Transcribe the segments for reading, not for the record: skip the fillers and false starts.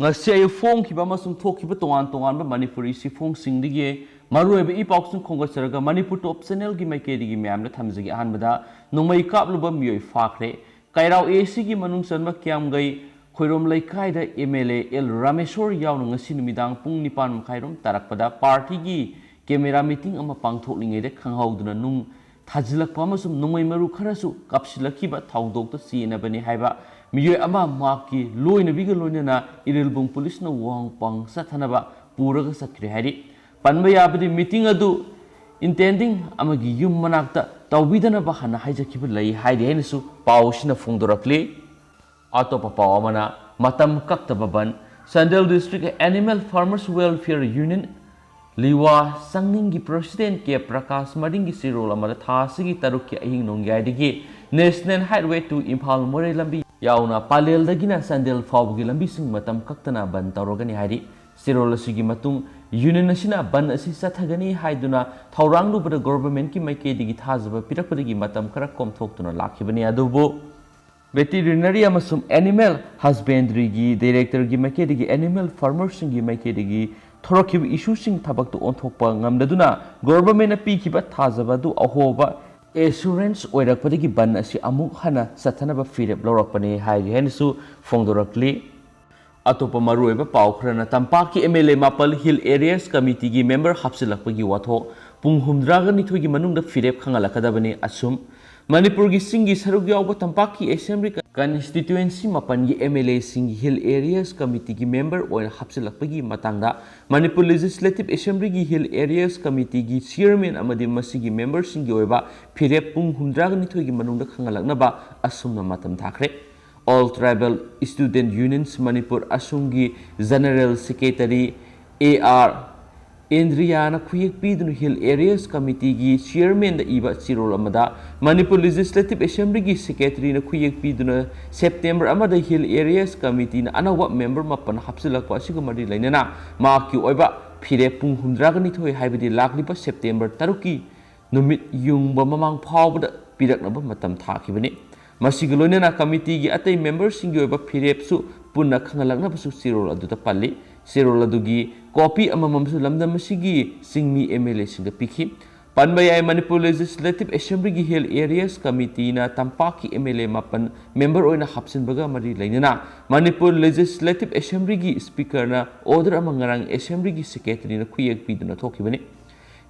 ngasi ayu phong kiba masum thok kiba tongan ba Manipuri si phong singdige marueba I pauksun khongasaraga Manipur top channel gi maike digi myam la thamjigi ahanbada nongmei kapluba miyoi Sakhre kairau AC gi manung sanma kyam gai khoirom laikai da MLA El Rameshor yauna ngasi numidang pung 9 khairom tarakpada party gi camera meeting ama pangthoklingai de khanghauduna nung thajilakpa amasum nongmei maru kharasu kapsilakhiba thaudok ta sinabani haiba miyoi ama maki loina biga loina irilbung police na wang pang sathanaba puraga sakre hari panba yabadi meeting adu intending amagi yum manakta tawbidana ba hana haijakhiba lai haidi hainasu pawsina phongdorakli atopa pawamana matam kaktababan Sandel District Animal Farmers Welfare Union Liwa Sangningi President ke Prakash Madingi Sirol amada thasigi tarukki ahing nongyadigi National Highway to Impal More lambi yauna palel dagina Sandel fawgi lambi sing matam kaktana ban tawrogani haidi Sirol asigi matung union asina ban asi sathagani haiduna thaurang lubada government ki maike digi thajaba pirakpadagi matam khara komthoktuna lakhibani adubu veterinary amasum animal husbandry gi director gi maike digi animal farmers gi maike digi thorokhiba issue sing thabak tu onthokpa ngamdaduna government api khiba thajaba du ahoba assurance oirakpadagi ban asi amuk hana sathanaba firep lorakpani hairi henisu phongdorakli atopa marueba paukhrana tampaki MLA Mapal Hill Areas Committee gi member hapsilakpagi watho pung humdraga nithoi gi manungda firep khangalakadabani asum Manipur gi singi saruk yawba tampaki assembly constituency mapan gi MLA singi Hill Areas Committee gi member oina hapsilakpagi matangda Manipur Legislative Assembly gi Hill Areas Committee gi chairman amadi masigi member singi oiba firep pung humdraga nithoi gi manungda khangalaknaba asumna matam thakre All Tribal Student Unions Manipur Asumgi General Secretary AR Indriyana Kuyek Pidun Hill Areas Committee gi Chairman da Iba Sirol Amada Manipur Legislative Assembly gi Secretary na Kuyek Piduna September Amada Hill Areas Committee na anawa member mapan hapsilakpa asigumari lainana maaki oiba phire pung humdragani thoi haibadi lakliba September taruki numit yungba mamang phawbada piraknaba matam thakibani Masigi loinana committee gi atai members singi oiba phirepsu punna khangalakna basu sirol aduta palli sirol adugi copy amamamsu lamdam masigi singmi MLA singa pikhi panbayai Manipur Legislative Assembly gi Hill Areas Committee na tampaki MLA mapan member oina hapsinbaga mari lainana Manipur Legislative Assembly gi speaker na order amangarang Assembly gi secretary na khuyek piduna thokibani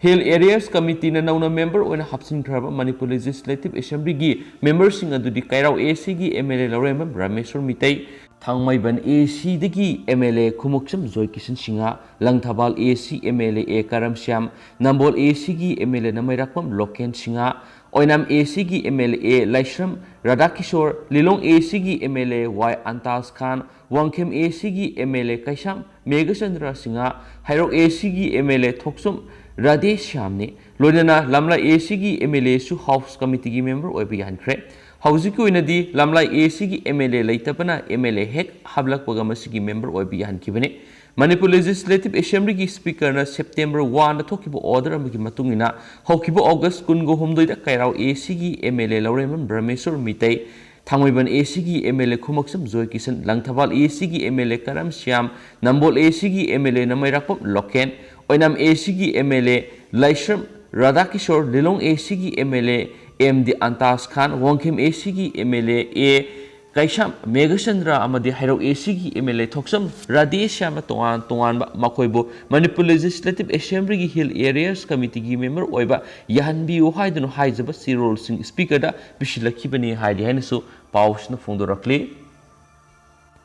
Hill Areas Committee na nauna member oina hapsin thraba Manipur Legislative Assembly gi members sing adudi kairau AC gi MLA Lorem Rameshor Matei Thangmaiban AC dagi MLA Khumukcham Joy Kishan Singa Langthabal AC MLA A Karam Syam Nambol AC gi MLA Namairakpam Loken Singa Oinam AC gi MLA A Laishram Radakishore Lilong AC gi MLA Y Antas Khan Wangkhem AC gi MLA Kaisham Megachandra Singa Hairok AC gi MLA Thoksum Radhe Shyamne Loinana Lamla AC gi MLA su House Committee gi member oibi hankre Hauziki oinadi Lamla AC gi MLA laitapana MLA hek hablakpaga masigi member oibi hankibane Manipur Legislative Assembly gi speaker na September 1 na thokibo order amagi matungina hokibo August kungo humdoida kairau AC gi MLA Lorem Rameshor Matei Thangmaiban AC gi MLA Khumaksam Joy Kishan Langthabal AC gi MLA Karam Syam Nambol AC gi MLA Namairakpam Loken Oinam AC gi MLA Laishram Radakishore Lilong AC gi MLA MD Antas Khan Wangkhem AC gi MLA A Kaisham Megachandra amadi Hairok AC gi MLA Thoksam Radhe Shyam tongan makoibo Manipur Legislative Assembly gi Hill Areas Committee gi member oiba yahanbi haidunu haijaba sirol sing speaker da bishilakibani haidi hainasu pawsna phongdorakli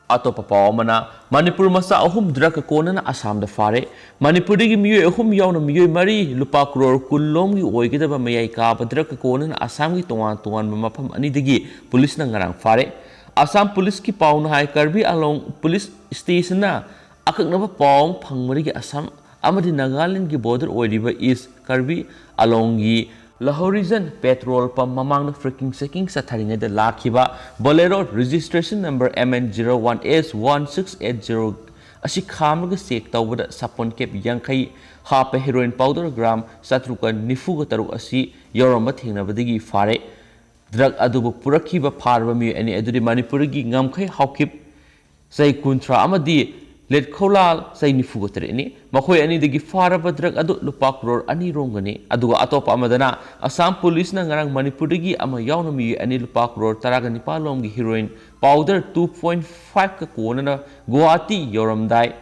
Atopa pawamana Manipur masa ahum draka konana Assam da fare Manipur gi miyoi ahum yauna miyoi mari lupa crore kullom gi oigidaba mayai ka draka konana Assam gi tongan mafam ani dagi police na ngarang fare Assam police ki pauna hai Karbi along police station na akaknaba pawm phangmari gi Assam amadi Nagaland gi border oiriba is Karbi along gi Lahorizon petrol pump mamang na freaking seking sa tharinga da lakhiba Bolero registration number MN01S1680 asi khamraga sek tawbada sapon kep yankai hapa heroin powder gram satruka nifuga taruk asi yoroma thengnabadagi fare drug adubu purakhiba pharba mi ani adudi Manipur gi ngamkhai hawkip sai kuntra amadi let kholal sai nifu gotre ni makhoi ani degi faraba drug adu lupa crore ani rongani aduga atopa amadana Assam police na ngarang Manipur degi ama yauna mi ani lupa crore taraga nipalom gi heroin powder 2.5 ka kona Guwahati yoramdai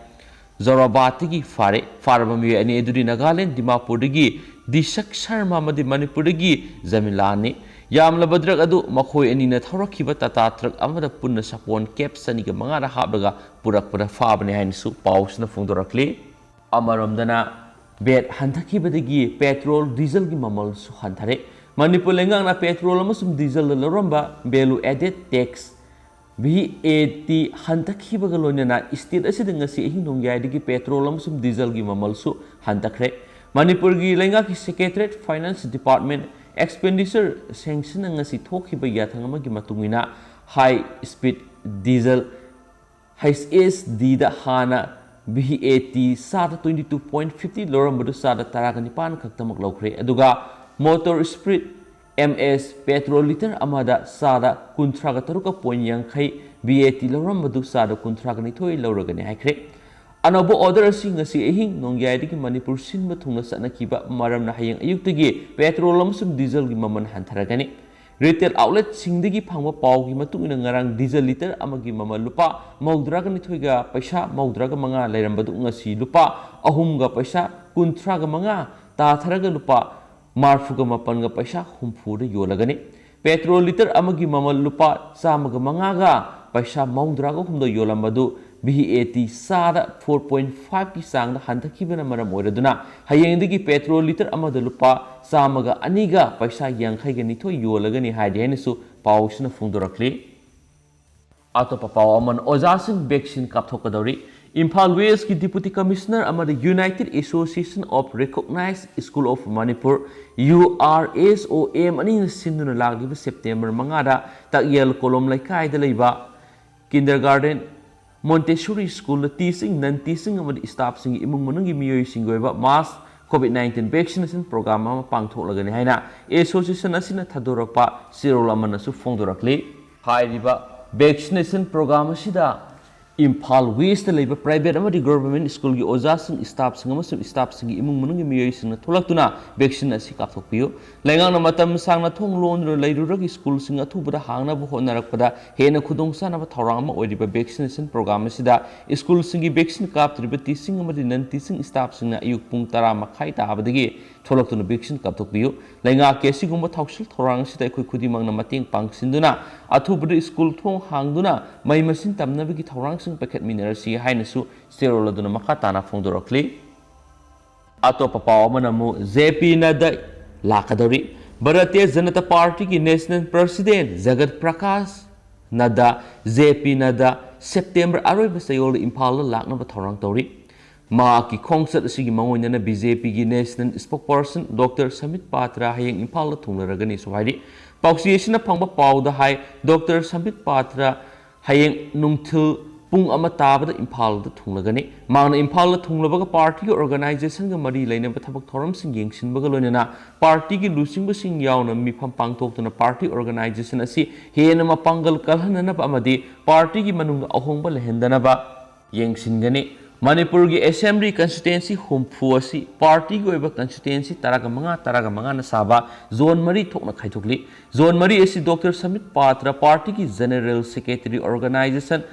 Zorabati gi faraba mi ani eduri Nagaland Dimapur degi Dishak Sharma madi Manipur degi Zamilani Yamlaba drug adu makhoi ani na thorakiba tata truck amada punna sapon cap sani ga mangara habdaga purakpada fabane hainsu pausna phungdorakli amaramdana bet hanthakibadagi petrol diesel gi mamal su hanthare Manipur lengang na petrol amasum diesel loramba value added tax VAT hantakhibaga loinana state asida ngasi hingdong yaidagi petrol amasum diesel gi mamal su hantakre Manipur gi lenga ki secretariat finance department expenditure sanction ngasi thokhiba yathang amagi matungina high speed diesel HSD da hana VAT sada 22.50 loramadu sada taragani pan khaktamak laukre aduga motor spirit MS petrol liter amada sada kuntraga taruka point khai VAT loramadu sada kuntraga ni thoi lauragani haikre Anobo order sing ngasi ehing nongyai ki Manipur sinba thungna sana kiba maram na hayang ayuktagi petrol amsum diesel gi maman hantaragani retail outlet singdagi phangwa paw gi matungina ngarang diesel liter amagi mama lupa maudraga ni thoiga paisa maudraga manga lairambadu ngasi lupa ahumga paisa kuntraga manga ta tharaga lupa marfuga mapan ga paisa humfu de yolagani petrol liter amagi mama lupa samaga manga ga paisa maudraga humdo yolambadu VAT sada 4.5 ki sang da hantakibana maram oiraduna hayengdagi petrol liter amada lupa samaga aniga paisa yankhai ga nitho yolagani haide hainasu pausna phungdorakli atopa paw aman ojasing vaccine kapthokadori Imphal West ki deputy commissioner amada United Association of Recognized School of Manipur URSOM ani sinduna lagliba September mangada takyel kolom laikai da leiba kindergarten Montessori School teaching non-teaching amadi staff sing imung manungi miyoi singoiba mass COVID-19 vaccination program ama pangthoklagani haina association asina thadorakpa sirol amana su phongdorakli hairiba vaccination program asida Imphal West leiba private amadi government school gi ojasing staff sing amasum staff sing imung manungi miyoi sing tholaktuna vaccine asi kapthokpiyo lengang na matam sangna thong lonro leiruragi school sing athubada hangna bu honarakpada hena khudong sana ba thorang ma oiriba vaccination program asida school sing gi vaccine kaptriba teaching amadi non teaching staff sing na ayuk pung 10 makhai tabadagi tholaktuna vaccine kapthokpiyo lenga kesi gumba thausil thorang sida khoi khudimang na mating pangsinduna athubada school thong hangduna mai masin tamnabagi thorang sing paket minerasi hainasu steroladuna makatana phongdorakli atopa paw manamu JP nada lakadori Bharatiya Janata Party ki national president Jagat Prakash nada JP nada September aroi basayol Imphal lakna ba thorang tori ma ki khongsat asigi mangoina na BJP ki national spokesperson Dr. Samit Patra hayeng Imphal thunglaragani sohaidi pausiation na phangba pawda hai Dr. Samit Patra hayeng nungthil pung ama tabada Imphal da thunglagani mangna Imphal la thunglabaga party ki organization ga mari lainaba thabak thoram sing yengsinbaga loinana party ki lusingba sing yauna mifam pangthoktuna party organization asi hena ma pangal kalhanana ba amadi party ki manung ahongba lehendana ba yengsingani Manipur ki assembly constituency humfu asi party ki oiba constituency taraga manga na saba zone mari thokna khaithokli zone mari asi Dr. Samit Patra party ki general secretary organization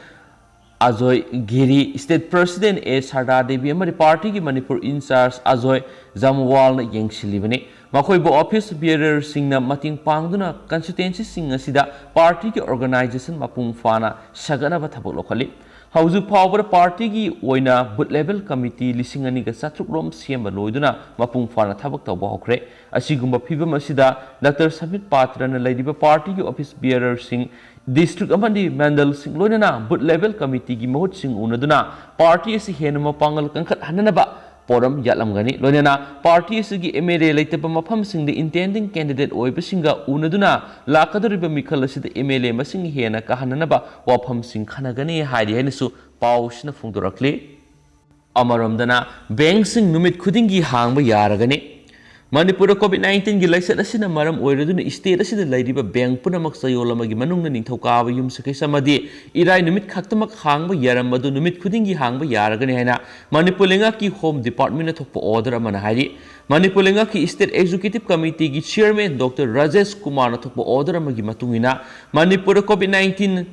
Ajoy Giri State President A. Sarda Devi Amari Party ki Manipur in charge Ajoy Jamwal na yengsilibani makhoi bo office bearer sing na mating pangduna constituency sing asida party ki organization mapung fana sagana ba thabok lokhali hauju power party ki oina boot level committee lisingani ga satrukrom siamba loiduna mapung fana thabok tawba hokre asigumba phibam asida Dr. Samit Patra na laidiba party ki office bearer sing district amandi mandal sing loinana boot level committee gi mahut sing unaduna party asi henuma pangal kangkhat hananaba poram yalamgani loinana party asi gi MLA leitaba mafam sing the intending candidate oiba singa unaduna lakadoriba mikhal asi the MLA masing hena ka hananaba wafam sing khanagani haidi hainisu pausna phungdorakli amaramdana bank sing numit khudingi hangba yaragani Manipur COVID-19 gi laisat asina maram oiraduna state asida lairiba bank punamak sayol amagi manungna ningthaukaaba yum sakai samadi irai numit khaktamak hangba yaramadu numit khudingi hangba yaragani haina Manipur lenga ki home department na thokpa order amana hari Manipur lenga ki state executive committee gi chairman Dr. Rajesh Kumar na thokpa order amagi matungina Manipur COVID-19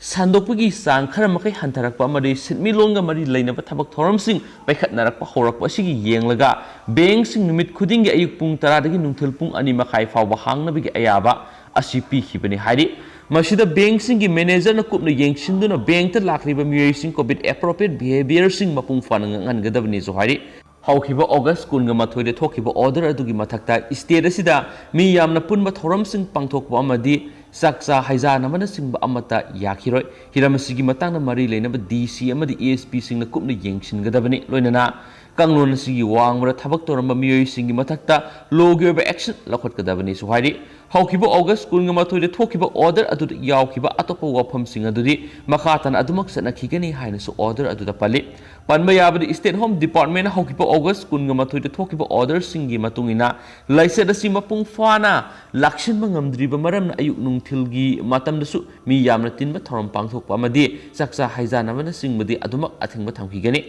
Sandokpagi sang khara makai hantarakpa amadi sitmilonga mari lainaba thabak thoramsing paikhatnarakpa horakpa asigi yenglaga bank sing numit khudingi ayuk pung 10 dagi nungthil pung 2 makai fawba hangnabigi ayaba asi pikhibani hari masida bank sing gi manager na kupna yengsinduna bank ta lakriba miyoi sing covid appropriate behavior sing mapung fanang ngangadabani zo hari Haukiba August kunga mathoide thokiba order adugi mathakta state asida mi yamna punba thoramsing pangthokpa amadi Saksa Haiza namana singba amata yakhiroi hiramasi matangna mari leinaba DC amadi ASP singna kupna yengsinggadabani loinana kanglon sigi wangra thabak toramba miyoi singi mathakta logi oba action lakhatgadabani suhairi haukiba August kunga mathoide thokiba order adu yawkiba atopa wafam sing adudi makhatan adumak sanakhigani haina su order aduda pali panba yabadi state home department haukiba August kunga mathoide thokiba order singi matungina laisada si mapung fana lakshin mangamdriba maramna ayuk nungthilgi matamdasu mi yamna tinba thoram pangthokpa amadi saksa Haiza namana singbadi adumak athingba thamkhigani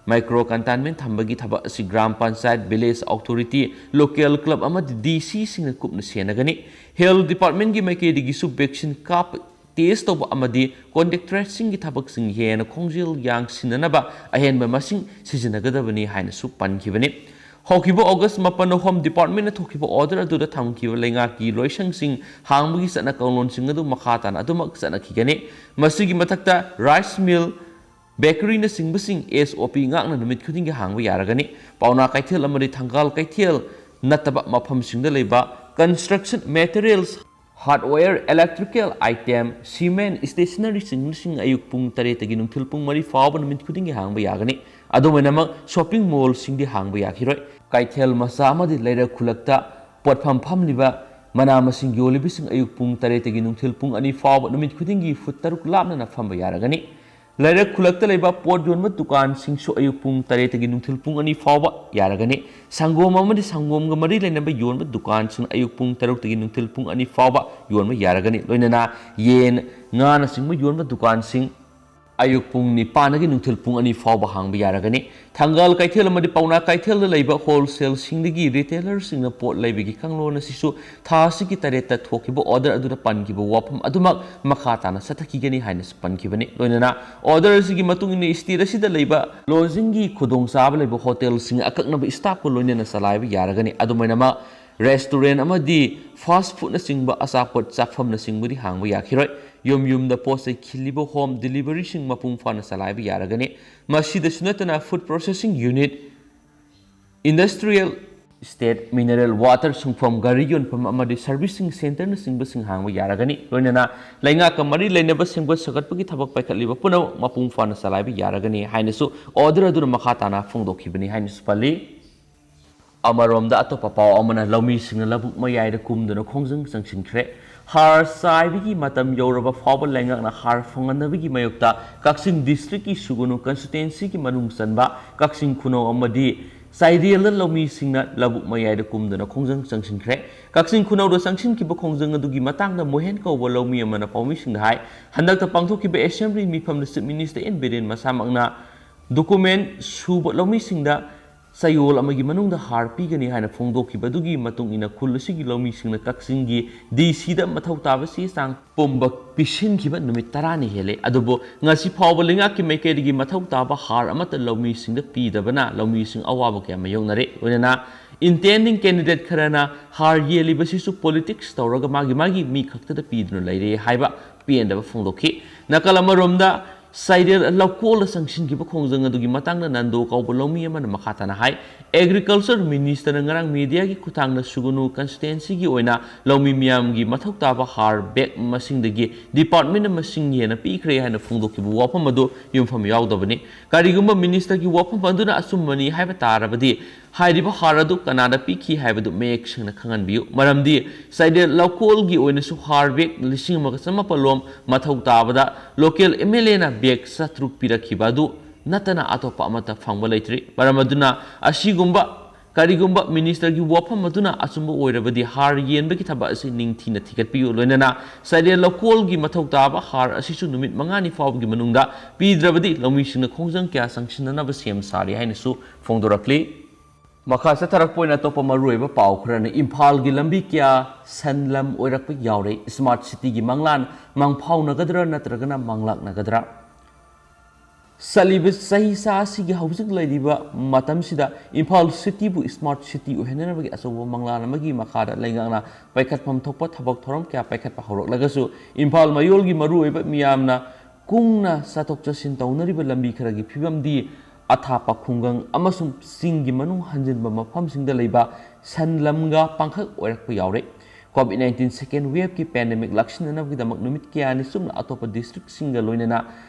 Micro containment thambagi thaba asi gram panchayat village authority local club amadi DC singna kupna senagani health department gi maikedi su vaccine kap test toba amadi contact tracing gi thabak sing hena khongjil yang sinanaba ahenba masing sijinagadabani haina su pankhibani Hokibo August mapano home department na thokibo order adu da thamkiba lenga ki loisang sing hangbugi sana kaulon sing adu makhatan adu mak sana khigani masigi mathakta rice mill Bakery na singbasing SOP ngak na numit khudingi hangba yaragani pauna kaithel amari thangal kaithel nataba mafam singda leiba construction materials hardware electrical item cement stationery sing ayuk pung 3 tagi nungthil pung 3 fawba numit khudingi hangba yagani adumenama shopping mall singdi hangba yakhiroi kaithel masa amadi leira khulakta potpham phamliba mana masing yolibi sing ayuk pung 3 tagi nungthil pung 2 fawba numit khudingi foot 6 lapna na phamba yaragani Layak kulakta leba pot jonma dukan singso ayuk pung 3 tagi nungthil pung 2 fawba yaragani sangom amadi sangom ga mari lainaba yonba dukan sing ayuk pung 3 tagi nungthil pung 2 fawba yonba yaragani loinana yen ngana singba yonba dukan sing ayuk pung 9 gi nungthil pung 2 fawba hangba yaragani thangal kaithel amadi pauna kaithel da leiba wholesale singdagi retailer singna pot leibigi kanglona sisu thasigi tareta thokibo order aduda pangibo wafam adumak makhatana sathakigani haina pankibani loinana order sigi matung ni stira sida leiba lodging gi khudong sab leiba hotel sing akaknaba staff ko loinana salaiba yaragani adumainama restaurant amadi fast food na singba asapot chakfam na singbudi hangba yakhiroi yum da post khilibo home delivery sing mapung fana salaiba yaragani masida sunatana food processing unit industrial state mineral water sungfam gari yon pam amadi servicing center na singba sing hangba yaragani loinana lainga kamari lainaba singba sagatpagi thabak paikhatliba puno mapung fana salaiba yaragani hainasu order adur makhatana phongdokhibani hainasu pali Amaromda atopa paw amana lawmi singna labuk mayai da kumduna khongjang sangsinkhre har saibigi matam yoraba fawba lengak na har fonganabigi mayokta Kaksin district ki sugunu constituency ki manung sanba Kaksin kuno amadi saidel lawmi singna labuk mayai da kumduna khongjang sangsinkhre Kaksin kuno do sangsin ki ba khongjang adugi matang da mohen ko ba lawmi amana pawmi singna hai handak ta pangthok ki ba assembly mi pham the minister in bedin masamangna document suba lawmi singda sayol amagi manungda harpi gani haina phongdoki badugi matung ina khulsigi lomi singna kaksingi DC da mathau tabasi sang pomba pisin kiba numit 10 ni hele adubo ngasi phawba linga ki maikedi gi mathau taba har amata lomi singda pidabana lomi sing awaba kya mayongnare oinana intending candidate kharana har yeli basi su politics tawraga magi mi khakta da pidnu leire haiba pienda ba phongdoki nakalama romda Saidel lakol sangsin ki khongjang adugi matangna nando kaubo lomi amana makhatana hai agriculture minister ngarang media ki khutangna sugunu constituency gi oina lomi miam gi mathok taba har bek masing dagi department masing yena pikre haina phongdoki bu wafam adu yumfam yaudabani karigumba minister ki wafam banduna asumani haiba tarabadi hairiba haradu kanada pikhi haibadu mek singna khangan biu maramdi Saidel lakol gi oina su har bek lising makasama palom mathok tabada local MLA na bek satruk pirakibadu natana atopa amata phangba leitri paramaduna asigumba ꯀꯔꯤꯒꯨꯝꯕ ꯃꯤꯅꯤꯁꯇꯔꯒꯤ ꯋꯥꯐꯝ ꯑꯗꯨꯅ ꯑꯆꯨꯝꯕ ꯑꯣꯏꯔꯕꯗꯤ ꯍꯥꯔ ꯌꯦꯟꯕꯒꯤ ꯊꯕꯛ ꯑꯁꯤ ꯅꯤꯡꯊꯤꯅ ꯊꯤꯒꯠꯄꯤꯌꯨ ꯂꯣꯏꯅꯅ ꯆꯥꯏꯔꯦꯜ ꯂꯧꯀꯣꯜꯒꯤ ꯃꯊꯧ ꯇꯥꯕ ꯍꯥꯔ ꯑꯁꯤꯁꯨ ꯅꯨꯃꯤꯠ 5ꯅꯤ ꯐꯥꯎꯕꯒꯤ ꯃꯅꯨꯡꯗ ꯄꯤꯗ꯭ꯔꯕꯗꯤ ꯂꯧꯃꯤꯁꯤꯡꯅ ꯈꯣꯡꯖꯪ ꯀꯌꯥ ꯆꯪꯁꯤꯟꯅꯅꯕ ꯁꯦꯝ ꯁꯥꯔꯤ ꯍꯥꯏꯅꯁꯨ ꯐꯣꯡꯗꯣꯔꯛꯂꯤ ꯃꯈꯥ ꯆꯠꯊꯔꯛꯄ ꯑꯣꯏꯅ ꯑꯇꯣꯞꯄ ꯃꯔꯨꯑꯣꯏꯕ ꯄꯥꯎ ꯈꯔꯅ ꯏꯝꯐꯥꯜꯒꯤ ꯂꯝꯕꯤ ꯀꯌꯥ ꯁꯟꯂꯝ ꯑꯣꯏꯔꯛꯄ ꯌꯥꯎꯔꯦ ꯁ꯭ꯃꯥꯔꯠ ꯁꯤꯇꯤꯒꯤ ꯃꯪꯂꯥꯟ ꯃꯪꯐꯥꯎꯅꯒꯗ꯭ꯔꯥ ꯅꯠꯇ꯭ꯔꯒꯅ ꯃꯪꯂꯥꯛꯅꯒꯗ꯭ꯔꯥ ꯆꯠꯂꯤꯕ ꯆꯍꯤ ꯆꯥꯁꯤꯒꯤ ꯍꯧꯖꯤꯛ ꯂꯩꯔꯤꯕ ꯃꯇꯝꯁꯤꯗ ꯏꯝꯐꯥꯜ ꯁꯤꯇꯤꯕꯨ ꯁ꯭ꯃꯥꯔꯠ ꯁꯤꯇꯤ ꯑꯣꯏꯍꯟꯅꯕꯒꯤ ꯑꯆꯧꯕ ꯃꯪꯂꯥꯟ ꯑꯃꯒꯤ ꯃꯈꯥꯗ ꯂꯩꯉꯥꯛꯅ ꯄꯥꯏꯈꯠꯐꯝ ꯊꯣꯛꯄ ꯊꯕꯛ ꯊꯧꯔꯝ ꯀꯌꯥ ꯄꯥꯏꯈꯠꯄ ꯍꯧꯔꯛꯂꯒꯁꯨ ꯏꯝꯐꯥꯜ ꯃꯌꯣꯜꯒꯤ ꯃꯔꯨꯑꯣꯏꯕ ꯃꯤꯌꯥꯝꯅ ꯀꯨꯡꯅ ꯆꯠꯊꯣꯛ ꯆꯠꯁꯤꯟ ꯇꯧꯅꯔꯤꯕ ꯂꯝꯕꯤ ꯈꯔꯒꯤ ꯐꯤꯕꯝꯗꯤ ꯑꯊꯥꯞꯄ ꯈꯨꯡꯒꯪ ꯑꯃꯁꯨꯡ ꯆꯤꯡꯒꯤ ꯃꯅꯨꯡ ꯍꯟꯖꯤꯟꯕ ꯃꯐꯝꯁꯤꯡꯗ ꯂꯩꯕ ꯁꯟꯂꯝꯒ ꯄꯥꯡꯈꯛ ꯑꯣꯏꯔꯛꯄ ꯌꯥꯎꯔꯦ ꯀꯣꯚꯤꯗ-19 ꯁꯦꯀꯦꯟ ꯋꯦꯕꯀꯤ ꯄꯦꯟꯗꯦꯃꯤꯛ ꯂꯥꯛꯁꯤꯟꯅꯅꯕꯒꯤꯗꯃꯛ ꯅꯨꯃꯤꯠ ꯀꯌꯥꯅꯤ ꯆꯨꯝꯅ ꯑꯇꯣꯞꯄ ꯗꯤꯁꯇ꯭ꯔꯤꯛꯁꯤꯡꯒ ꯂꯣꯏꯅꯅ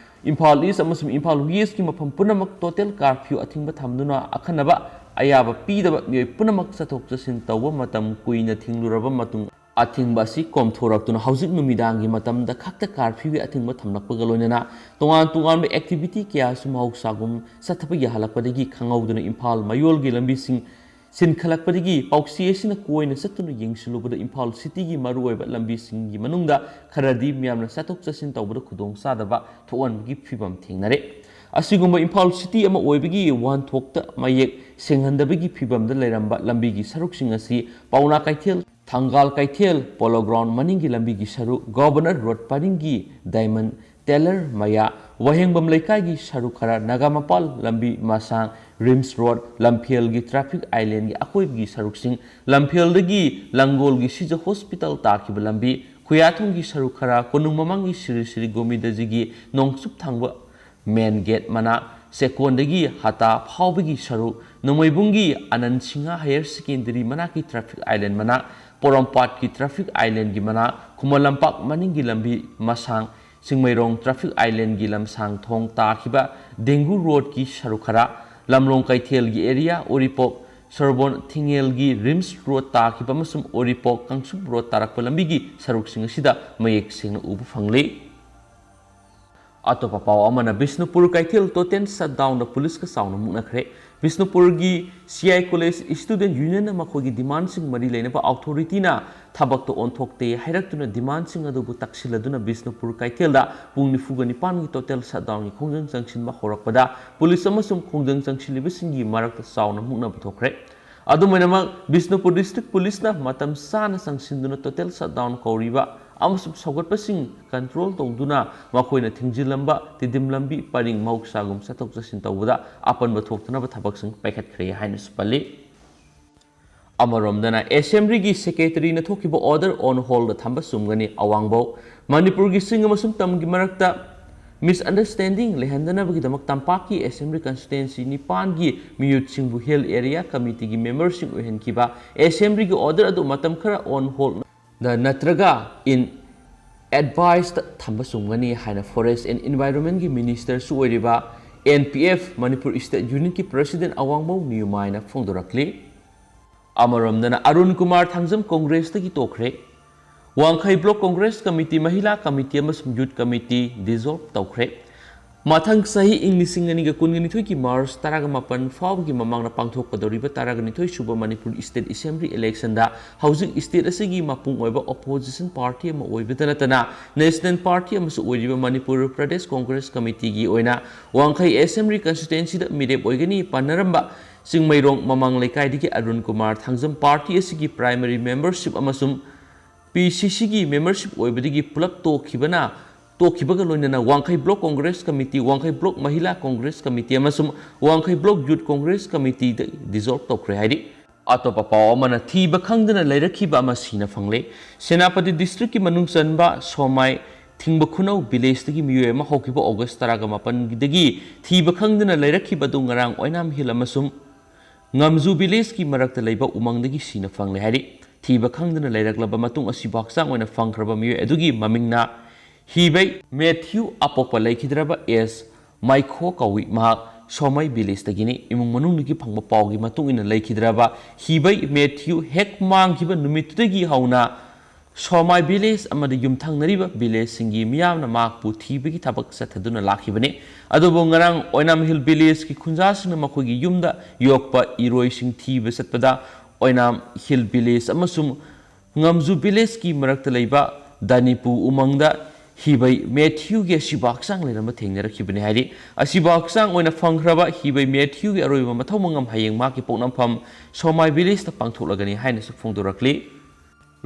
ꯏꯝꯐꯥꯜ ꯏꯁ ꯑꯃꯁꯨꯡ ꯏꯝꯐꯥꯜ ꯋꯦꯁꯀꯤ ꯃꯐꯝ ꯄꯨꯝꯅꯃꯛ ꯇꯣꯇꯦꯜ ꯀꯥꯔꯐ꯭ꯌꯨ ꯑꯊꯤꯡꯕ ꯊꯝꯗꯨꯅ ꯑꯈꯟꯅꯕ ꯑꯌꯥꯕ ꯄꯤꯗꯕ ꯃꯤꯑꯣꯏ ꯄꯨꯝꯅꯃꯛ ꯆꯠꯊꯣꯛ ꯆꯠꯁꯤꯟ ꯇꯧꯕ ꯃꯇꯝ ꯀꯨꯏꯅ ꯊꯤꯡꯂꯨꯔꯕ ꯃꯇꯨꯡ ꯑꯊꯤꯡꯕ ꯑꯁꯤ ꯀꯣꯝꯊꯣꯔꯛꯇꯨꯅ ꯍꯧꯖꯤꯛ ꯅꯨꯃꯤꯗꯥꯡꯒꯤ ꯃꯇꯝꯗ ꯈꯛꯇ ꯀꯥꯔꯐ꯭ꯌꯨꯒꯤ ꯑꯊꯤꯡꯕ ꯊꯝꯂꯛꯄꯒ ꯂꯣꯏꯅꯅ ꯇꯣꯉꯥꯟ ꯇꯣꯉꯥꯟꯕ ꯑꯦꯛꯇꯤꯚꯤꯇꯤ ꯀꯌꯥꯁꯨ ꯃꯍꯧꯁꯥꯒꯨꯝ ꯆꯠꯊꯕ ꯌꯥꯍꯜꯂꯛꯄꯗꯒꯤ ꯈꯪꯍꯧꯗꯨꯅ ꯏꯝꯐꯥꯜ ꯃꯌꯣꯜꯒꯤ ꯂꯝꯕꯤꯁꯤꯡ ꯁꯤꯟꯈꯠꯂꯛꯄꯗꯒꯤ ꯄꯥꯎꯆꯦ ꯑꯁꯤꯅ ꯀꯣꯏꯅ ꯆꯠꯇꯨꯅ ꯌꯦꯡꯁꯤꯜꯂꯨꯕꯗ ꯏꯝꯐꯥꯜ ꯁꯤꯇꯤꯒꯤ ꯃꯔꯨꯑꯣꯏꯕ ꯂꯝꯕꯤꯁꯤꯡꯒꯤ ꯃꯅꯨꯡꯗ ꯈꯔꯗꯤ ꯃꯤꯌꯥꯝꯅ ꯆꯠꯊꯣꯛ ꯆꯠꯁꯤꯟ ꯇꯧꯕꯗ ꯈꯨꯗꯣꯡꯆꯥꯗꯕ ꯊꯣꯛꯍꯟꯕꯒꯤ ꯐꯤꯚꯝ ꯊꯦꯡꯅꯔꯦ ꯑꯁꯤꯒꯨꯝꯕ ꯏꯝꯐꯥꯜ ꯁꯤꯇꯤ ꯑꯃ ꯑꯣꯏꯕꯒꯤ ꯋꯥꯍꯟꯊꯣꯛꯇ ꯃꯌꯦꯛ ꯁꯦꯡꯍꯟꯗꯕꯒꯤ ꯐꯤꯚꯝꯗ ꯂꯩꯔꯝꯕ ꯂꯝꯕꯤꯒꯤ ꯁꯔꯨꯛꯁꯤꯡ ꯑꯁꯤ ꯄꯥꯎꯅꯥ ꯀꯩꯊꯦꯜ ꯊꯪꯒꯥꯜ ꯀꯩꯊꯦꯜ ꯄꯣꯂꯣ ꯒ꯭ꯔꯥꯎꯟ ꯃꯅꯤꯡꯒꯤ ꯂꯝꯕꯤꯒꯤ ꯁꯔꯨꯛ ꯒꯣꯚꯔꯅꯔ ꯔꯣꯗ ꯄꯔꯤꯡꯒꯤ ꯗꯥꯏꯃꯟ ꯇꯦꯂꯔ ꯃꯌꯥ ꯋꯥꯍꯦꯡꯕꯝ ꯂꯩꯀꯥꯏꯒꯤ ꯁꯔꯨꯛ ꯈꯔ ꯅꯥꯒꯥꯃꯄꯥꯜ ꯂꯝꯕꯤ ꯃꯁꯥꯡ ꯔꯤꯝꯁ ꯔꯣꯗ ꯂꯝꯐꯦꯜꯒꯤ ꯇ꯭ꯔꯥꯐꯤꯛ ꯑꯥꯏꯂꯦꯟꯒꯤ ꯑꯀꯣꯏꯕꯒꯤ ꯁꯔꯨꯛꯁꯤꯡ ꯂꯝꯐꯦꯜꯗꯒꯤ ꯂꯪꯒꯣꯜꯒꯤ ꯁꯤꯖ ꯍꯣꯁꯄꯤꯇꯥꯜ ꯇꯥꯈꯤꯕ ꯂꯝꯕꯤ ꯈꯨꯌꯥꯊꯣꯡꯒꯤ ꯁꯔꯨꯛ ꯈꯔ ꯀꯣꯅꯨꯡ ꯃꯃꯥꯡꯒꯤ ꯁꯤꯔꯤ ꯁꯤꯔꯤ ꯒꯣꯃꯤꯗꯖꯤꯒꯤ ꯅꯣꯡꯆꯨꯞ ꯊꯪꯕ ꯃꯦꯟ ꯒꯦꯠ ꯃꯅꯥ ꯆꯦꯛꯀꯣꯟꯗꯒꯤ ꯍꯇꯥ ꯐꯥꯎꯕꯒꯤ ꯁꯔꯨꯛ ꯅꯣꯡꯃꯩꯕꯨꯡꯒꯤ ꯑꯅꯟ Singh higher secondary ꯃꯅꯥꯛꯀꯤ traffic island ꯃꯅꯥꯛ ꯄꯣꯔꯣꯝꯄꯥꯠꯀꯤ ꯇ꯭ꯔꯥꯐꯤꯛ ꯑꯥꯏꯂꯦꯟꯒꯤ ꯃꯅꯥꯛ ꯈꯨꯃꯟ ꯂꯝꯄꯥꯛ ꯃꯅꯤꯡꯒꯤ ꯂꯝꯕꯤ ꯃꯁꯥꯡ ꯆꯤꯡꯃꯩꯔꯣꯡ ꯇ꯭ꯔꯥꯐꯤꯛ ꯑꯥꯏꯂꯦꯟꯒꯤ ꯂꯝꯁꯥꯡ ꯊꯣꯡ ꯇꯥꯈꯤꯕ ꯗꯦꯡꯒꯨ ꯔꯣꯗꯀꯤ ꯁꯔꯨꯛ ꯈꯔ ꯂꯝꯂꯣꯡ ꯀꯩꯊꯦꯜꯒꯤ ꯑꯦꯔꯤꯌꯥ ꯎꯔꯤꯄꯣꯛ ꯁꯣꯔꯕꯣꯟ ꯊꯤꯡꯉꯦꯜꯒꯤ ꯔꯤꯝꯁ ꯔꯣꯗ ꯇꯥꯈꯤꯕ ꯑꯃꯁꯨꯡ ꯎꯔꯤꯄꯣꯛ ꯀꯪꯁꯨꯞ ꯔꯣꯗ ꯇꯥꯔꯛꯄ ꯂꯝꯕꯤꯒꯤ ꯁꯔꯨꯛꯁꯤꯡ ꯑꯁꯤꯗ ꯃꯌꯦꯛ ꯁꯦꯡꯅ ꯎꯕ ꯐꯪꯂꯤ ꯑꯇꯣꯞꯄ ꯄꯥꯎ ꯑꯃꯅ ꯕꯤꯁꯅꯨꯄꯨꯔ ꯀꯩꯊꯦꯜ ꯇꯣꯇꯦꯜ ꯁꯠꯗꯥꯎꯟꯗ ꯄꯨꯂꯤꯁꯀ ꯆꯥꯎꯅ ꯃꯨꯛꯅꯈ꯭ꯔꯦ ꯕꯤꯁꯅꯨꯄꯨꯔꯒꯤ ꯁꯤꯑꯥꯏ ꯀꯣꯂꯦꯖ ꯁ꯭ꯇꯨꯗꯦꯟꯠ ꯌꯨꯅꯤꯌꯟꯅ ꯃꯈꯣꯏꯒꯤ ꯗꯤꯃꯥꯟꯁꯤꯡ ꯃꯔꯤ ꯂꯩꯅꯕ ꯑꯣꯊꯣꯔꯤꯇꯤꯅ ꯊꯕꯛꯇ ꯑꯣꯟꯊꯣꯛꯇꯦ ꯍꯥꯏꯔꯛꯇꯨꯅ ꯗꯤꯃꯥꯟꯁꯤꯡ ꯑꯗꯨꯕꯨ ꯇꯛꯁꯤꯜꯂꯗꯨꯅ ꯕꯤꯁꯅꯨꯄꯨꯔ ꯀꯩꯊꯦꯜꯗ ꯄꯨꯡ 49ꯒꯤ ꯇꯣꯇꯦꯜ ꯁꯠꯗꯥꯎꯟꯒꯤ ꯈꯣꯡꯖꯪ ꯆꯪꯁꯤꯟꯕ ꯍꯧꯔꯛꯄꯗ ꯄꯨꯂꯤꯁ ꯑꯃꯁꯨꯡ ꯈꯣꯡꯖꯪ ꯆꯪꯁꯤꯜꯂꯤꯕꯁꯤꯡꯒꯤ ꯃꯔꯛꯇ ꯆꯥꯎꯅ ꯃꯨꯛꯅꯕ ꯊꯣꯛꯈ꯭ꯔꯦ ꯑꯗꯨꯃꯥꯏꯅꯃꯛ ꯕꯤꯁꯅꯨꯄꯨꯔ ꯗꯤꯁꯇ꯭ꯔꯤꯛ ꯄꯨꯂꯤꯁꯅ ꯃꯇꯝ ꯆꯥꯅ ꯆꯪꯁꯤꯟꯗꯨꯅ ꯇꯣꯇꯦꯜ ꯁꯠꯗꯥꯎꯟ ꯀꯧꯔꯤꯕ ꯑꯃꯁꯨꯡ ꯁꯧꯒꯠꯄꯁꯤꯡ ꯀꯟꯇ꯭ꯔꯣꯜ ꯇꯧꯗꯨꯅ ꯃꯈꯣꯏꯅ ꯊꯤꯡꯖꯤꯜꯂꯝꯕ ꯇꯤꯗꯤꯝ ꯂꯝꯕꯤ ꯄꯔꯤꯡ ꯃꯍꯧꯁꯥꯒꯨꯝ ꯆꯠꯊꯣꯛ ꯆꯠꯁꯤꯟ ꯇꯧꯕꯗ ꯑꯄꯟꯕ ꯊꯣꯛꯇꯅꯕ ꯊꯕꯛꯁꯤꯡ ꯄꯥꯏꯈꯠꯈ꯭ꯔꯦ ꯍꯥꯏꯅꯁꯨ ꯄꯜꯂꯤ ꯑꯃꯔꯣꯝꯗꯅ ꯑꯦꯁꯦꯝꯕ꯭ꯂꯤꯒꯤ ꯁꯦꯀ꯭ꯔꯦꯇꯔꯤꯅ ꯊꯣꯛꯈꯤꯕ ꯑꯣꯔꯗꯔ ꯑꯣꯟ ꯍꯣꯜꯗ ꯊꯝꯕ ꯆꯨꯝꯒꯅꯤ ꯑꯋꯥꯡꯕꯧ ꯃꯅꯤꯄꯨꯔꯒꯤ ꯆꯤꯡ ꯑꯃꯁꯨꯡ ꯇꯝꯒꯤ ꯃꯔꯛꯇ ꯃꯤꯁꯑꯟꯗꯔꯁꯇꯦꯟꯗꯤꯡ ꯂꯩꯍꯟꯗꯅꯕꯒꯤꯗꯃꯛ ꯇꯝꯄꯥꯛꯀꯤ ꯑꯦꯁꯦꯝꯕ꯭ꯂꯤ ꯀꯟꯁꯇꯤꯇꯨꯌꯦꯟꯁꯤ 9ꯒꯤ ꯃꯤꯌꯨꯠꯁꯤꯡꯕꯨ ꯍꯤꯜ ꯑꯦꯔꯤꯌꯥ ꯀꯃꯤꯇꯤꯒꯤ ꯃꯦꯝꯕꯔꯁꯤꯡ ꯑꯣꯏꯍꯟꯈꯤꯕ ꯑꯦꯁꯦꯝꯕ꯭ꯂꯤꯒꯤ ꯑꯣꯔꯗꯔ ꯑꯗꯨ ꯃꯇꯝ ꯈꯔ ꯑꯣꯟ ꯍꯣꯜꯗ ꯅꯠꯇ꯭ꯔꯒ ꯏꯟ ꯑꯦꯗꯚꯥꯏꯁꯇ ꯊꯝꯕ ꯆꯨꯝꯒꯅꯤ ꯍꯥꯏꯅ ꯐꯣꯔꯦꯁꯠ ꯑꯦꯟड ꯏꯟꯚꯥꯏꯔꯣꯟꯃꯦꯟꯠꯒꯤ ꯃꯤꯅꯤꯁꯇꯔꯁꯨ ꯑꯣꯏꯔꯤꯕ NPF ꯃꯅꯤꯄꯨꯔ ꯁ꯭ꯇꯦꯠ ꯌꯨꯅꯤꯠꯀꯤ ꯄ꯭ꯔꯁꯤꯗꯦꯟꯠ ꯑꯋꯥꯡꯕꯧ ꯅꯤꯌꯨꯃꯥꯏꯅ ꯐꯣꯡꯗꯣꯔꯛꯂꯤ ꯑꯃꯔꯣꯝꯗꯅ ꯑꯔꯨꯟ ꯀꯨꯃꯥꯔ ꯊꯥꯡꯖꯝ ꯀꯣꯡꯒ꯭ꯔꯦꯁꯇꯒꯤ ꯇꯣꯛꯈ꯭ꯔꯦ ꯋꯥꯡꯈꯩ ꯕ꯭ꯂꯣꯛ ꯀꯣꯡꯒ꯭ꯔꯦꯁ ꯀꯃꯤꯇꯤ ꯃꯍꯤꯂꯥ ꯀꯃꯤꯇꯤ ꯑꯃꯁꯨꯡ ꯌꯨꯠ ꯀꯃꯤꯇꯤ ꯗꯤꯖꯣꯜቭ ꯇꯧꯈ꯭ꯔꯦ ꯃꯊꯪ ꯆꯍꯤ ꯏꯪ 2022ꯒꯤ ꯃꯥꯔꯆ 18 ꯐꯥꯎꯕꯒꯤ ꯃꯃꯥꯡꯗ ꯄꯥꯡꯊꯣꯛꯀꯗꯧꯔꯤꯕ 12 ꯁꯨꯕ ꯃꯅꯤꯄꯨꯔ ꯁ꯭ꯇꯦꯠ ꯑꯦꯁꯦꯝꯕ꯭ꯂꯤ ꯏꯂꯦꯛꯁꯟꯗ ꯍꯧꯖꯤꯛ ꯁ꯭ꯇꯦꯠ ꯑꯁꯤꯒꯤ ꯃꯄꯨꯡ ꯑꯣꯏꯕ ꯑꯣꯄꯣꯖꯤꯁꯟ ꯄꯥꯔꯇꯤ ꯑꯃ ꯑꯣꯏꯕꯇ ꯅꯠꯇꯅ ꯅꯦꯁꯅꯦꯜ ꯄꯥꯔꯇꯤ ꯑꯃꯁꯨ ꯑꯣꯏꯔꯤꯕ ꯃꯅꯤꯄꯨꯔ ꯄ꯭ꯔꯗꯦꯁ ꯀꯣꯡꯒ꯭ꯔꯦꯁ ꯀꯃꯤꯇꯤꯒꯤ ꯑꯣꯏꯅ ꯋꯥꯡꯈꯩ ꯑꯦꯁꯦꯝꯕ꯭ꯂꯤ ꯀꯟꯁꯇꯤꯇꯨꯌꯦꯟꯁꯤꯗ ꯃꯤꯔꯦꯞ ꯑꯣꯏꯒꯅꯤ ꯄꯟꯅꯔꯝꯕ ꯆꯤꯡꯃꯩꯔꯣꯡ ꯃꯃꯥꯡ ꯂꯩꯀꯥꯏꯗꯒꯤ ꯑꯔꯨꯟ ꯀꯨꯃꯥꯔ ꯊꯥꯡꯖꯝ ꯄꯥꯔꯇꯤ ꯑꯁꯤꯒꯤ ꯄ꯭ꯔꯥꯏꯃꯔꯤ ꯃꯦꯝꯕꯔꯁꯤꯞ ꯑꯃꯁꯨꯡ PCCꯒꯤ ꯃꯦꯝꯕꯔꯁꯤꯞ ꯑꯣꯏꯕꯗꯒꯤ ꯄꯨꯂꯞ ꯇꯣꯛꯈꯤꯕꯒ ꯂꯣꯏꯅꯅ ꯋꯥꯡꯈꯩ ꯕ꯭ꯂꯣꯛ ꯀꯣꯡꯒ꯭ꯔꯦꯁ ꯀꯃꯤꯇꯤ ꯋꯥꯡꯈꯩ ꯕ꯭ꯂꯣꯛ ꯃꯍꯤꯂꯥ ꯀꯣꯡꯒ꯭ꯔꯦꯁ ꯀꯃꯤꯇꯤ ꯑꯃꯁꯨꯡ ꯋꯥꯡꯈꯩ ꯕ꯭ꯂꯣꯛ ꯌꯨꯠ ꯀꯣꯡꯒ꯭ꯔꯦꯁ ꯀꯃꯤꯇꯤꯗ ꯗꯤꯖꯣꯜቭ ꯇꯧꯈ꯭ꯔꯦ ꯍꯥꯏꯔꯤ ꯑꯇꯣꯞꯄ ꯄꯥꯎ ꯑꯃꯅ ꯊꯤꯕ ꯈꯪꯗꯅ ꯂꯩꯔꯛꯈꯤꯕ ꯑꯃ ꯁꯤꯅ ꯐꯪꯂꯦ ꯁꯦꯅꯥꯄꯇꯤ ꯗꯤꯁꯇ꯭ꯔꯤꯛꯀꯤ ꯃꯅꯨꯡ ꯆꯟꯕ ꯁꯣꯃꯥꯏ ꯊꯤꯡꯕ ꯈꯨꯅꯧ ꯚꯤꯂꯦꯖꯇꯒꯤ ꯃꯤꯑꯣꯏ ꯑꯃ ꯍꯧꯈꯤꯕ ꯑꯣꯒꯁꯠ 18ꯗꯒꯤ ꯊꯤꯕ ꯈꯪꯗꯅ ꯂꯩꯔꯛꯈꯤꯕꯗꯨ ꯉꯔꯥꯡ ꯑꯣꯏꯅꯥꯝ ꯍꯤꯜ ꯑꯃꯁꯨꯡ ꯉꯝꯖꯨ ꯚꯤꯂꯦꯖꯀꯤ ꯃꯔꯛꯇ ꯂꯩꯕ ꯎꯃꯪꯗꯒꯤ ꯁꯤꯅ ꯐꯪꯂꯦ ꯍꯥꯏꯔꯤ ꯊꯤꯕ ꯈꯪꯗꯅ ꯂꯩꯔꯛꯂꯕ ꯃꯇꯨꯡ ꯑꯁꯤꯕꯨ ꯍꯛꯆꯥꯡ ꯑꯣꯏꯅ ꯐꯪꯈ꯭ꯔꯕ ꯃꯤꯑꯣꯏ ꯑꯗꯨꯒꯤ ꯃꯃꯤꯡꯅ ꯍꯤꯕꯩ ꯃꯦꯊ꯭ꯌꯨ ꯑꯄꯣꯛꯄ ꯂꯩꯈꯤꯗ꯭ꯔꯕ ꯑꯦꯁ ꯃꯥꯏꯈꯣ ꯀꯧꯏ ꯃꯍꯥꯛ ꯁꯣꯃꯩ ꯚꯤꯂꯦꯖꯇꯒꯤꯅꯤ ꯏꯃꯨꯡ ꯃꯅꯨꯡꯗꯒꯤ ꯐꯪꯕ ꯄꯥꯎꯒꯤ ꯃꯇꯨꯡ ꯏꯟꯅ ꯂꯩꯈꯤꯗ꯭ꯔꯕ ꯍꯤꯕꯩ ꯃꯦꯊ꯭ꯌꯨ ꯍꯦꯛ ꯃꯥꯡꯈꯤꯕ ꯅꯨꯃꯤꯠꯇꯨꯗꯒꯤ ꯍꯧꯅ Somai village amadi yumthangnariba village singi miyamna makpu thibagi thabak sathaduna lakhibane adubo ngarang Oinam Hill village ki khunjasingna makogi yumda yokpa iroi sing thiba satpada Oinam Hill village amasum ngamju village ki marakta leiba Danipu umangda hibai Matthew ge sibaksang lerama thengnarakibane hari asibaksang oina phangraba hibai Matthew ge aroiba mathomangam hayeng ma ki poknampham Somai village ta pangtholagani haina su phongdorakli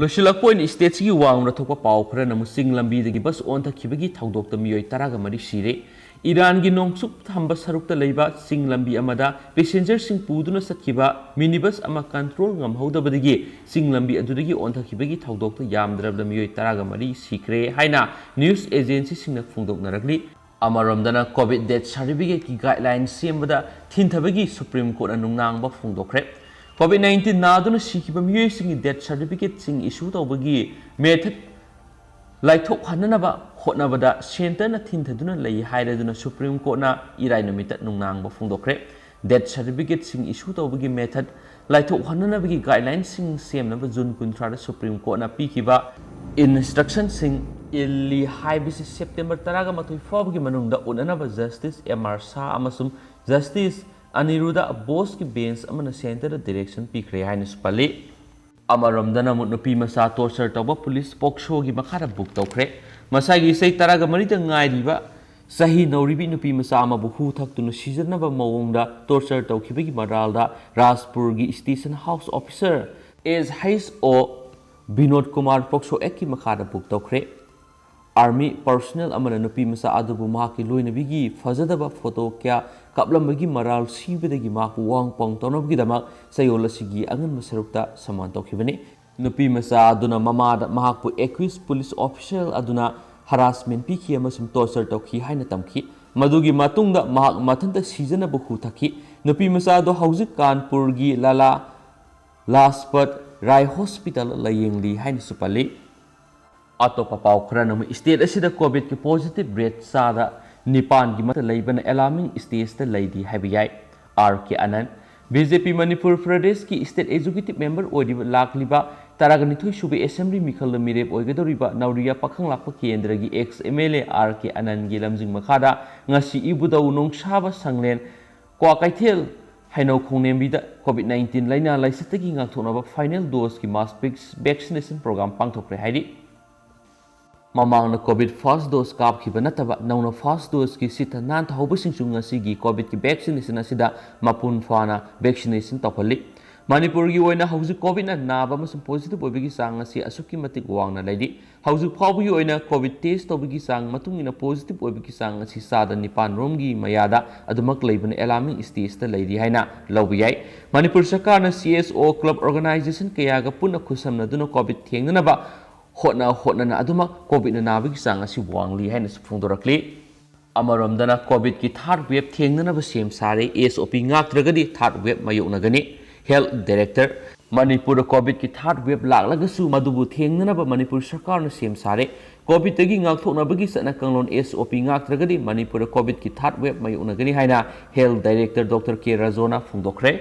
Loshilak point stage ki wang na thokpa pau khara na musing lambi de bus on tha khibagi thaudok ta miyoi taraga mari sire Iran gi nongsuk thamba sarukta leiba sing lambi amada passenger sing puduna sakhiba minibus ama control ngam hodabadagi sing lambi adudagi on tha khibagi thaudok ta yamdrabda miyoi taraga mari sikre haina news agency singna phungdok narakli amaramdana covid death certificate ki guidelines sembada thinthabagi supreme court na nungnang ba phungdokre COVID-19 naduna sikiba miyoi singi death certificate sing issue tawbagi method laithok hananaba hotnabada center na thinthaduna lei hairaduna supreme court na irai numita nungnang ba phungdokre death certificate sing issue tawbagi method laithok hananabagi guidelines sing semnaba June 13 da supreme court na pikiba instruction sing illi haibisi September 13 fawbagi manungda unanaba justice MR Sa amasum justice Aniruda boss ki bench amana center direction pikre haina spali amaramdana nupi masa torture tawba police pokso gi makhara book tawkhre masagi sei taraga marita ngai riba sahi nauribi nupi masa ama buhu thaktunu sijarnaba mawongda torture tawkhibagi maralda Rajpur gi station house officer is HO Binod Kumar pokso ek ki makhara book tawkhre Army personnel amana nupi masa adubu mahaki loinabigi fazadaba photo kya kaplambagi maral sibadagi maku wang pong tonobgi damak sayolasigi angan masarukta saman tawkhibani nupi masa aduna mamada mahakpu accused police official aduna harassment piki amasum torture tawkhi haina tamkhi madugi matungda mahak mathanta season bu thakhi nupi masa do hauzik Kanpur gi Lala Lajpat Rai hospital layengli haina supali Atopa pau khara nam state asida covid ki positive rate sada Nipan ki mata laibana alarming stage ta laidi habiyai RK Anand BJP Manipur Pradesh ki state executive member odiba lakliba taraganithoi subi assembly mikhal mirep oigadoriba Nauriya pakhang lakpa kendra gi ex MLA RK Anand gi lamjing makhada ngasi ibudau nongsaba sanglen kwa kaithel haino khongnembida covid-19 laina laisatagi ngakthonaba final dose ki mass vaccination program pangthokre hairi Mamang na COVID first dose kap khiba nataba nauna first dose ki sita nan thawbasing chungasi gi COVID ki vaccination asida mapun fana vaccination tawhali Manipur gi oina hauju COVID na naba masum positive obigi sang asi asuki matik wangna laidi hauju phawbu gi oina COVID test tawbigi sang matungina positive obigi sang asi sada nipan rom gi mayada adumak leibana alarming stage ta laidi haina lawbiyai Manipur sarkar na CSO club organization kaya ga punna khusamna duna COVID thengnaba hotna na aduma covid na nabigi sang asi wangli haina phungdorakli amaramdana covid ki third wave thengnana ba sem sare SOP ngaktragadi third wave mayoknagani health director Manipur covid ki third wave laklagasu madubu thengnana ba Manipur sarkar na sem sare covid tagi ngakthokna bagi sana kanglon SOP ngaktragadi Manipur covid ki third wave mayoknagani haina health director Dr. K Rajona phungdokre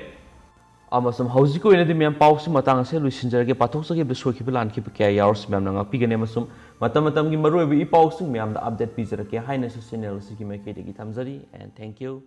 amasam haujiko ina de mem pawsi matang se luisinjarge pathoksa ke besoi ke lan ke kya yaurs mem nang pigane amasum matam gi maroi bi pawsi mem da update pizarake haina channel si ki mai ke de gi thamjari and thank you